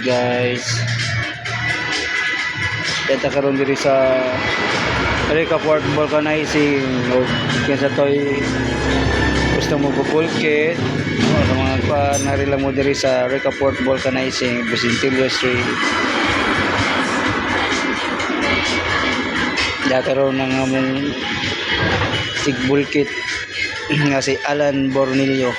Guys, dito karon diri sa Port vulcanizing o kinsa toy gusto mo pupulkit o sa mga nari lang mo diri sa Port vulcanizing Busintillo Street. Dito karon nang among tigbulkit nga si Alan Bornillo.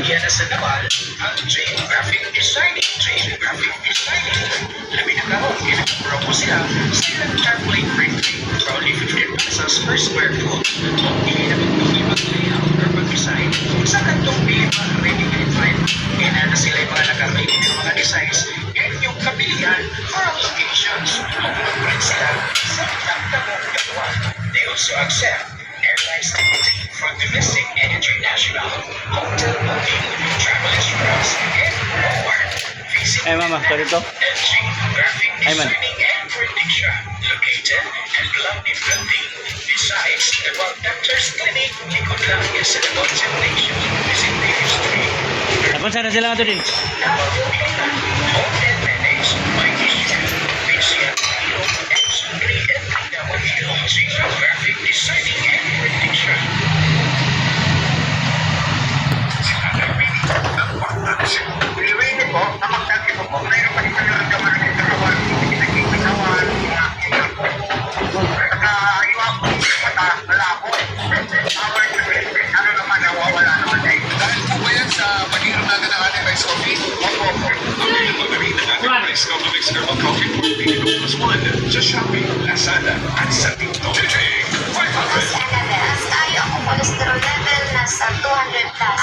Kaya na sa naman ang Graphic Designing. Graphic Designing. Labi na ka ho, promo sila template printing. For only 15 pesos per square foot. Kung pili na magpapibag layout or mag-design, sa kantong pili pa ready-made print. Kaya na sila yung mga nag-ready ng mga designs and yung kapilian for ang locations. Mag-print sila sa tamtamong gawa. They also accept airlines ticketing for domestic and international, hotel booking, travel insurance, and more. Visit Mama, dito. LG Graphic Designing and Printing Shop, located in Blandy Building. Besides, the Well Doctors Clinic, likod lang yan sa The Concept Station, visit Davis Street. Napon sana sila nga to din. Home and managed by Issue, PCM, X3 and 3W, Graphic Designing and Printing Shop. Piliwin po, na magkakito po, mayroon pa rin kanyang gamaan ng katawan, pinaging katawan, pinaging po. Nakaiwa po, mata, malabo. Awal na rin, ano naman, nawawala naman eh. Dahil po ba yan sa paniragan ng ating rice coffee? Opo. Ang magaling ng ating rice coffee mix herbal coffee for Pinito Plus One sa Shopee, Lazada, at sa TikTok. Mas tayo ang cholesterol level nasa 200 plus.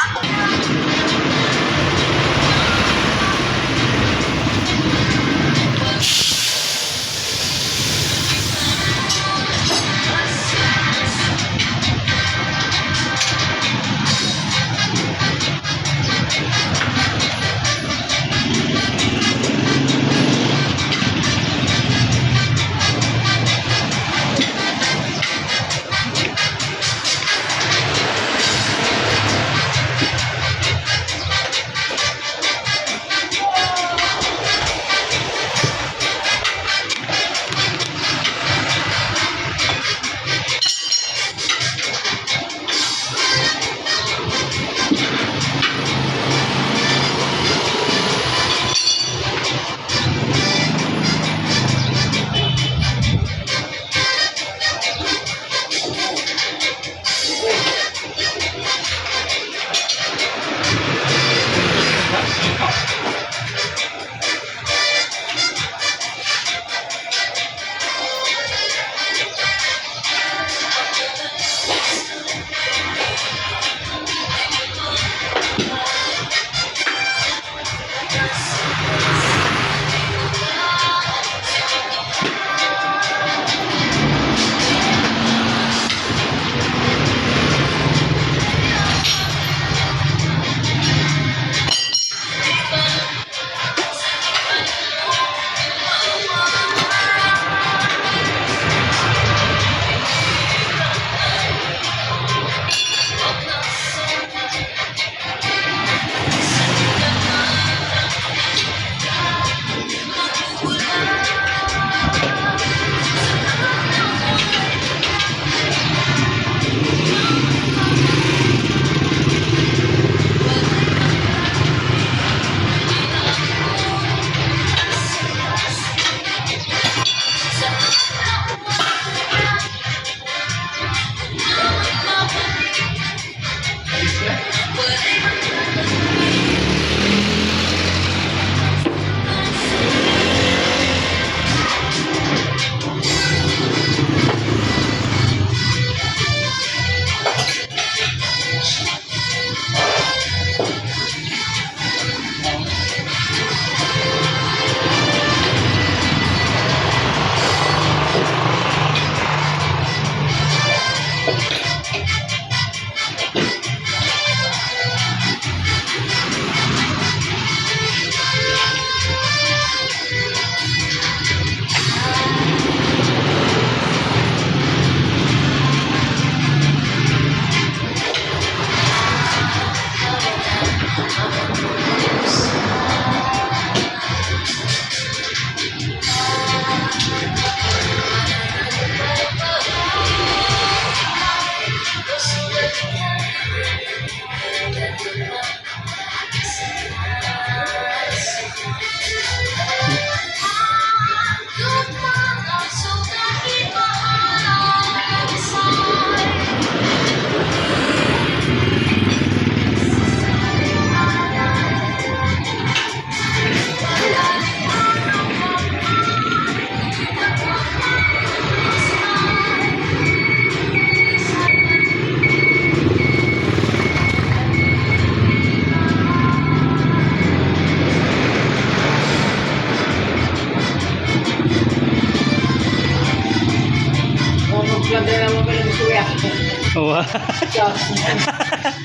Wow.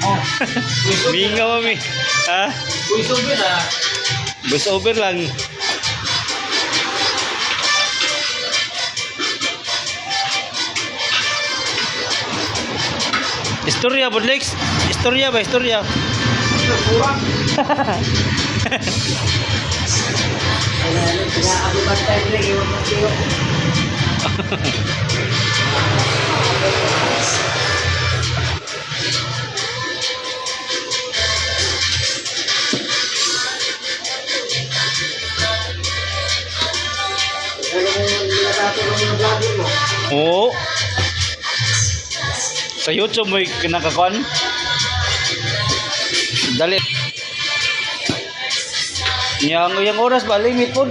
Oh. Mingaw mami. Ha? Voice over na. Voice over lang. Istorya, Budlex. Istorya ba? Istorya. Pinaabutan tayo rin. Iwan mo siyo. Ano mo nakatulong yung vlogger mo? Oo. Sa YouTube may kinakakuan. Dali. Yang oras ba limit po.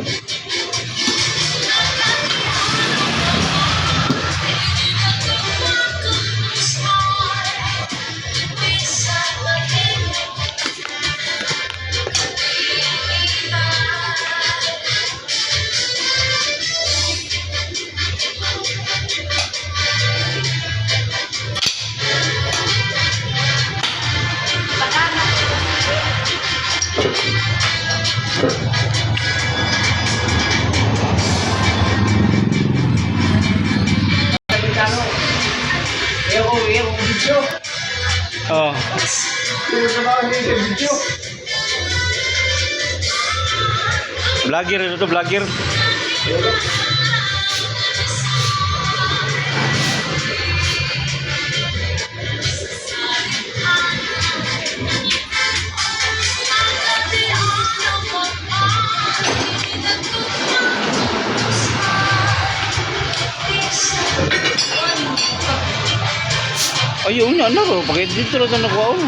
Kapitano. Ewan video. Oh. Yung sa mga video. Vlogger itu vlogger. Ayun na, ano, pakai dito lang na nakuha ko.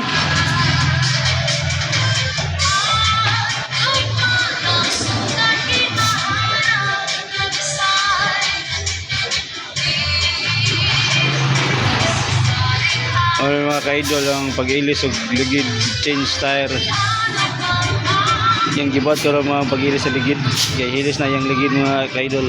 Ay, mga ka-idol, ang pag-ilis o ligid change tire. Yang gibat ko lang mga pag-ilis sa ligid. Kaya hilis na yung ligid mga ka-idol.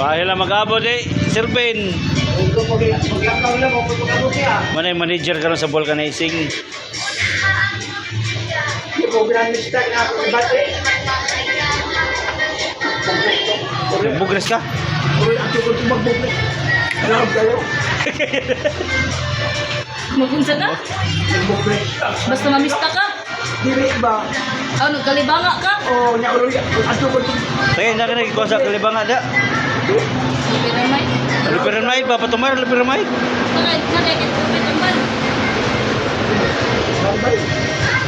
Bahay lang mag-abot eh, Sir Ben. Maglakaw lang ako ito ka siya. Manay manager ka lang sa vulcanizing. Hindi ko ginamistag na ako ng battery. Bugres ka? Uy, ang tukod ko magbublik. Alam kayo? Magunsa ka? Magbublik. Basta mamista ka? Dili ba? Ano, kalibanga ka? Oo, niya ulo ang tukod ko. Kaya na ka nagkikuha sa kalibangan da. Pero may, Lupiran may, papatumar, lupiran may. nakakit ko may tambal. Bambay.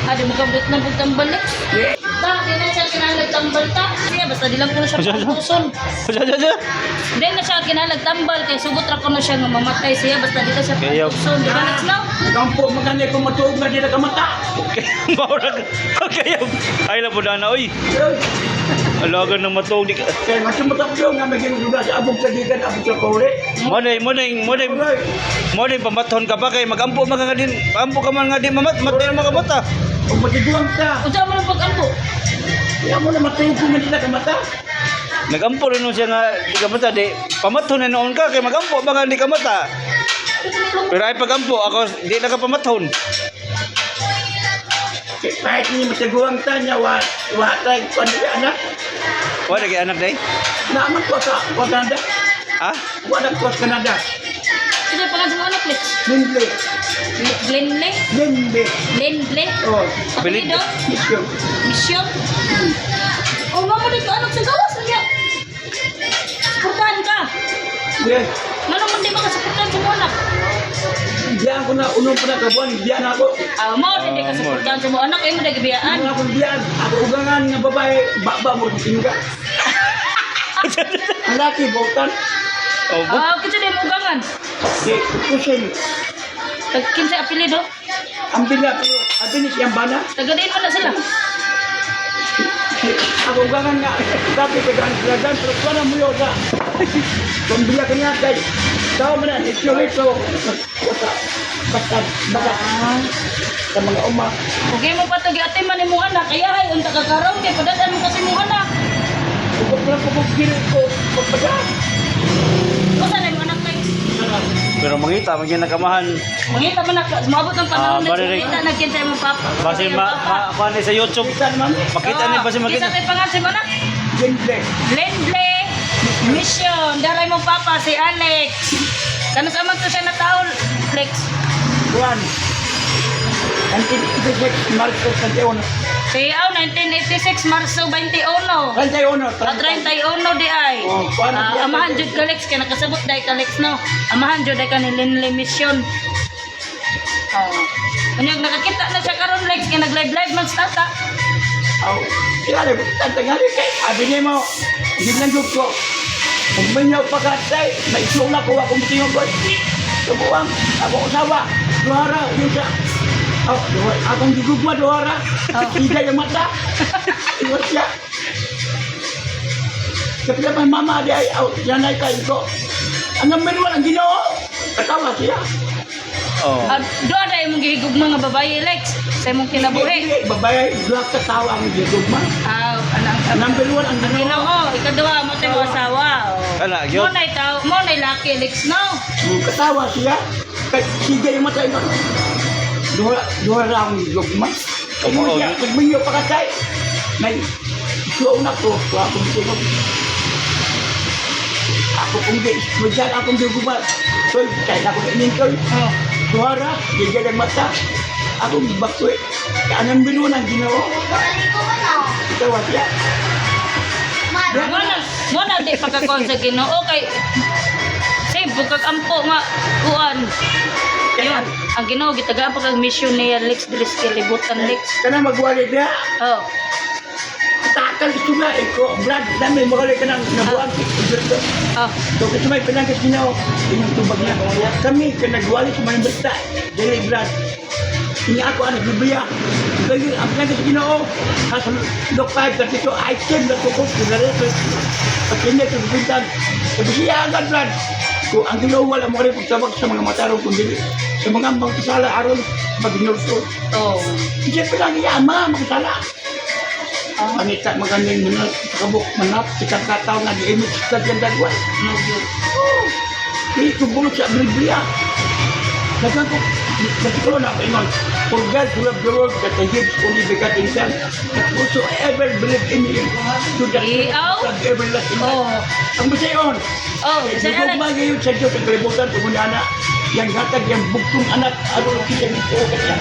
Adi mo kabrit na pag tambal eh. Ta, di na siya kinalag tambal ta. Siya, basta di lang ko na siya pagpuson. Di na siya kinalag tambal, kaya sugot ra ko na siya nga mamatay siya, basta di na siya Kaya- pagpuson. Di ba next now? Kampo, maganda kung matuog na dito ka mata. Okay, maurag. Okay, ay lang po na na, oy. Alagan ng matog di ka. Kaya nga sumatapyo nga may ginududa sa abog sa gigan, abog sa kore. Monay pamathon ka pa kay magampo man ka din. Ampo ka man nga di matay mga mata. Kung matiguang ka, Unsa mo lang pag-ampo? kaya mo na matuog kung hindi ka mata. Nagampo rin siya nga di ka mata di. Pamathon na noon ka kay magampo man nga di ka mata. Pero ay pagampo ako di na ka pamathon. Kahit hindi matiguang ka niya, watay, kung ano yung anak. Wala kay anak day. Naaman ko sa Canada. Ha? Wala ko sa Canada. Sino pa sa mga anak, Lex? Lindley. Glenle? Lindley. Lenle? Oh, Apelido? mission. Mission? Oh, mama dito anak sa gawas niya. Suportahan ka. Yes. Ano mo di makasuportahan sa mga anak? Diyan ko na, unong pa na kabuan, diyan ako. Mo di ka suportahan sa mga anak, ay mo na gibiyaan. Ano ako diyan, ako ugangan nga babae, baba mo rin tingga. Ang laki, bautan. Oh, Kita din mo ugangan. Si Kusin. Kinsa apelido? Ang bila pero abi ni siyang bana. Tagadiin mo na sila. Ako gangan nga dati pegang lagan pero kuno mo yo sa. Kung bila kanya kay tao man ni Chorito. Basta sa mga uma. Okay mo pa to giati man imong anak kaya hay unta ka karon kay padadaan mo kasi imong anak. Kung pala ko gilid ko pagpada. Usa na imong anak kay Pero mangita, magyan nakamahan. mangita man na maabot ang panahon na Baririg. kita nagkinsa imong papa. Base kuan sa YouTube. Kita naman Makita ni base Isa makita. tay pangan si mana? gende. Lendle Mission, daray mong papa si Alex. Kano sa man to siya na taon, Alex? Juan. Antin ibig Marco Santiago. Si Aw 1986 Marso 21. Santiago. At 31 di ay. Oh, paano siya? Amahan jud ka Lex kay nakasabot dai ka Lex no. Amahan jud dai ka ni Linley Mission. Unyag nakakita na siya karon Lex kay nag-live man sa tata. Oh, kaya rin, tantangali kay, abi niya mo, hindi lang yung ko. Kung may niya pagkatay, naislo na ko akong tingog ko. Subuang, ako usawa, duhara, yun siya. Oh, akong gigugma, duhara. Hindi yung mata. Iwas siya. Kapila pa mama di ay, yan ay kayo ko. Ang meron ang ginoo, katawa siya. Oh. Doon dai mong gihigog mga babae Lex sa imong kinabuhi. Babayay, dua katawa ang gigugma. Anang Number one ang ginoo. Ginoo, ikaduha mo tayo asawa. Ala, gyud. Mo nay laki Lex no. Katawa siya. Kaya sige yung mata ito. Duha lang ang gigugma. Tama, Kaya oh. kung may niyo pakatay, may suo na ko, akong tingog. Ako kung di, magyan akong gigugma. So, kahit ako inintoy. Duhara, gigil ang mata. Akong bakwe. Kaya anong binunan ginoo. Balik ko ba na? Katawa siya. Mo na di pagkakon sa Ginoo kay save pagkag ampo nga kuan. Yun, ang Ginoo gitagaan pagkag mission ni Lex Dres kalibutan Lex. Kana magwali dia. Oh. Takal ito na ko. Brad, dami magwali ka ng nabuang. Oh. So kasi may pinangkas ginao, yung tubag na. Kami, kanagwali sa mga basta, dili Brad. Hindi ako anak Biblia. Kaya ang pinangkas ginao, sa Luke 5, 32, item na tukos, kinareto. Pag hindi, kagupitan. Sabi siya agad Brad. Kung ang ginao wala mo rin pagtabag sa mga matarong kundi sa mga magkasala aron mag-inurso. Oh. Siyempre lang iyama, magkasala. Panita magaling manap, kabuk manap, sikat kataw na di-image sa gandagwan. Oh, hindi ko bulot sa Biblia. Dagan ko, nasikolo na ako ingon, for God to love the world that He gives only begotten Son, that whosoever believe in Him, to the Iaw? everlasting life. Oh. Ang basayon, Oh, sa Alex. Alex. Ngayon sa Diyos ang kalibutan, tumunana, yang hatag, yang bugtong anak, ano kita nito, kaya,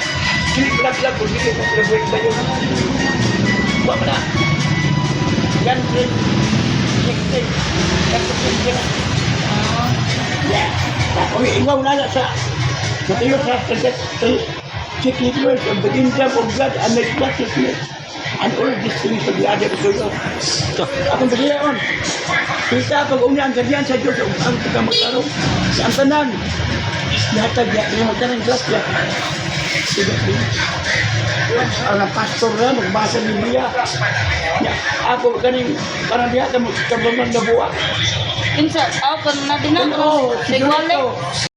kilig-lag-lag, kung hindi ko kalabuhin ba yun. Buat mana? Yan rin. Sekte. Yan sekte na. Ya. Kung ingaw na sa tiyo sa secret of the kingdom of God and the righteousness and all these things will be added to you. Akong basiyaon. Kita pag-una ang ganyan sa Diyos ang pagkamasarong sa ang tanan. Natag yung magtanang grasya. Ang pastor na magbasa ng Biblia. Ako kaning parang diha ka mo kabaman na buwa. Kinsa, ako na din ako. Oo, Sigwale. siguro.